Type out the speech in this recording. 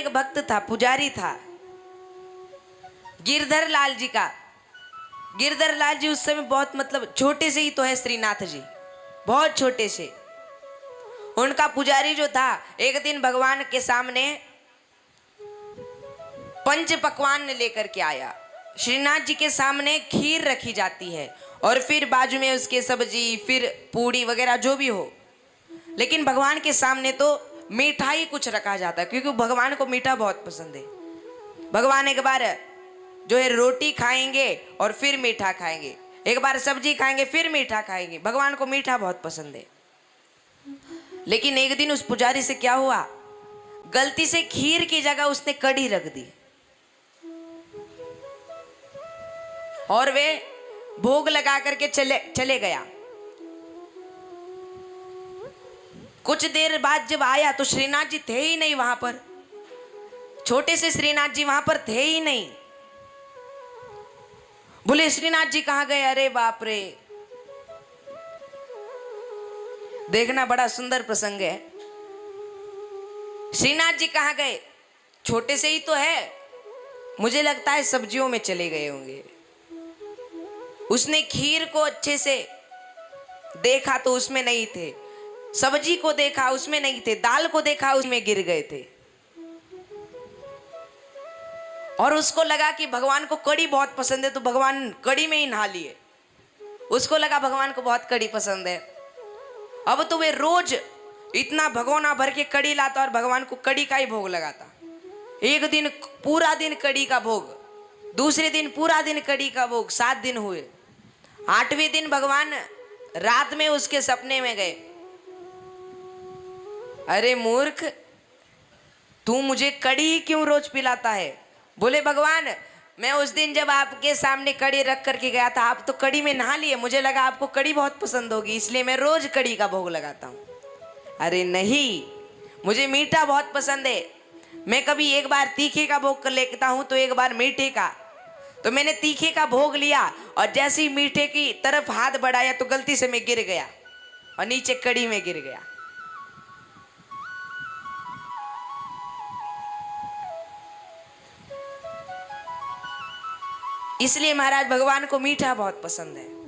एक भक्त था, पुजारी था, गिरधर लाल जी का। गिरधर लाल जी उस समय बहुत मतलब छोटे से ही तो है श्रीनाथ जी, बहुत छोटे से। उनका पुजारी जो था एक दिन भगवान के सामने पंच पकवान लेकर के आया। श्रीनाथ जी के सामने खीर रखी जाती है और फिर बाजू में उसके सब्जी, फिर पूड़ी वगैरह जो भी हो, लेकिन भगवान के सामने तो मिठाई कुछ रखा जाता है क्योंकि भगवान को मीठा बहुत पसंद है। भगवान एक बार जो है रोटी खाएंगे और फिर मीठा खाएंगे, एक बार सब्जी खाएंगे फिर मीठा खाएंगे। भगवान को मीठा बहुत पसंद है। लेकिन एक दिन उस पुजारी से क्या हुआ, गलती से खीर की जगह उसने कड़ी रख दी और वे भोग लगा करके चले गया। कुछ देर बाद जब आया तो श्रीनाथ जी थे ही नहीं वहां पर, छोटे से श्रीनाथ जी वहां पर थे ही नहीं। बोले श्रीनाथ जी कहां गए? अरे बाप रे, देखना बड़ा सुंदर प्रसंग है। श्रीनाथ जी कहां गए? छोटे से ही तो है, मुझे लगता है सब्जियों में चले गए होंगे। उसने खीर को अच्छे से देखा तो उसमें नहीं थे, सब्जी को देखा उसमें नहीं थे, दाल को देखा उसमें गिर गए थे। और उसको लगा कि भगवान को कड़ी बहुत पसंद है तो भगवान कड़ी में ही नहा लिए। उसको लगा भगवान को बहुत कड़ी पसंद है। अब तो वे रोज इतना भगोना भर के कड़ी लाता और भगवान को कड़ी का ही भोग लगाता। एक दिन पूरा दिन कड़ी का भोग, दूसरे दिन पूरा दिन कड़ी का भोग, 7 दिन हुए। 8वें दिन भगवान रात में उसके सपने में गए। अरे मूर्ख, तू मुझे कड़ी क्यों रोज पिलाता है? बोले भगवान, मैं उस दिन जब आपके सामने कड़ी रख करके गया था, आप तो कड़ी में नहा लिए, मुझे लगा आपको कड़ी बहुत पसंद होगी इसलिए मैं रोज कड़ी का भोग लगाता हूँ। अरे नहीं, मुझे मीठा बहुत पसंद है। मैं कभी एक बार तीखे का भोग कर लेता हूँ तो एक बार मीठे का। तो मैंने तीखे का भोग लिया और जैसे ही मीठे की तरफ हाथ बढ़ाया तो गलती से मैं गिर गया और नीचे कड़ी में गिर गया। इसलिए महाराज भगवान को मीठा बहुत पसंद है।